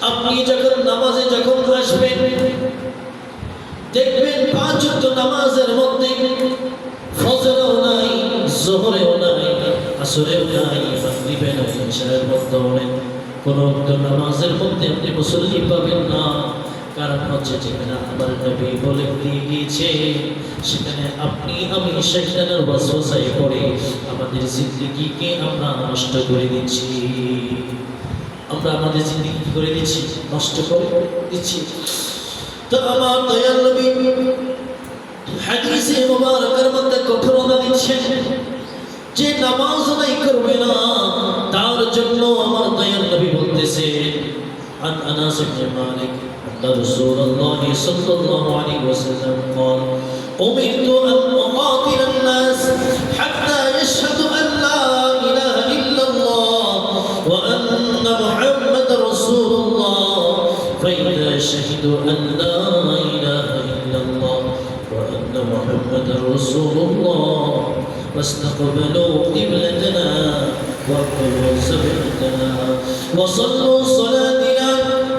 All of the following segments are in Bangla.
আপনি যখন নামাজে যখন আসবেন দেখবেন 5 ওয়াক্ত নামাজের মধ্যে ফজরেও নাই, যোহরেও নাই, আসরেও নাই, মাগরিবে নাই, ইশারের মধ্যেও নাই, কোন ওয়াক্ত নামাজের মধ্যে আপনি মুসল্লি পাবেন না। কারণ হচ্ছে যেখানে আমার নবী বলে দিয়ে গিয়েছে সেখানে আপনি আমি শয়তানের ওয়াসওয়াসায় পড়ে আমাদের জিন্দেগিকে আমরা নষ্ট করে দিচ্ছি। আমরা আমাদের জিন্দেগি করে দিচ্ছি, নষ্ট করে দিচ্ছি। তো আমার দয়াল নবী হাদিসে মুবারকের মধ্যে কঠোরতা দিচ্ছেন যে নামাজ নাই করবে না তার জন্য আমার দয়াল নবী বলতেছে عن أنس بن مالك أن رسول الله صلى الله عليه وسلم قال أمرت أن أقاتل الناس حتى يشهدوا أن لا إله إلا الله وأن محمد رسول الله فإذا شهدوا أن لا إله إلا الله وأن محمد رسول الله واستقبلوا قبلتنا وأقبلوا سبحتنا وصلوا صلاتنا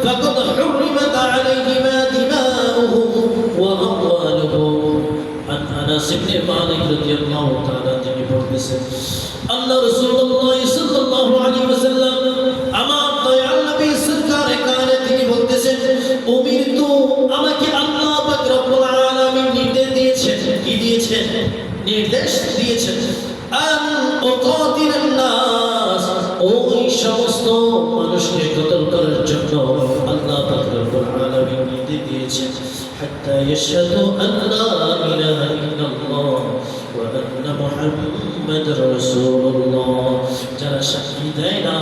فقد حرمت عليهما دماؤهم وأموالهم عن أنس بن مالك رضي الله تعالى عنه বলতেছেন আল্লাহ রাসূলুল্লাহ সাল্লাল্লাহু আলাইহি ওয়াসাল্লাম আমার দয়াল নবী সরকারে কানে তিনি বলতেছেন উমিরতু আমাকে আল্লাহ পাক রব্বুল আলামিন নির্দেশ দিয়েছেন। কি দিয়েছেন? নির্দেশ দিয়েছেন আন উকাতিলান নাস, ওই সমস্ত মানুষকে কতল করার জন্য আল্লাহ পাক রব্বুল আলামিন নির্দেশ দিয়েছেন হাত্তা ইয়াশহাদু আন লা ইলাহা ইল্লাল্লাহ ওয়া আন্না মুহাম্মাদুর রাসূলুল্লাহ, যারা সাক্ষী দেয় না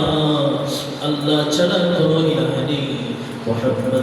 আল্লাহ ছাড়া কোনো ইলাহ নেই, মুহাম্মদ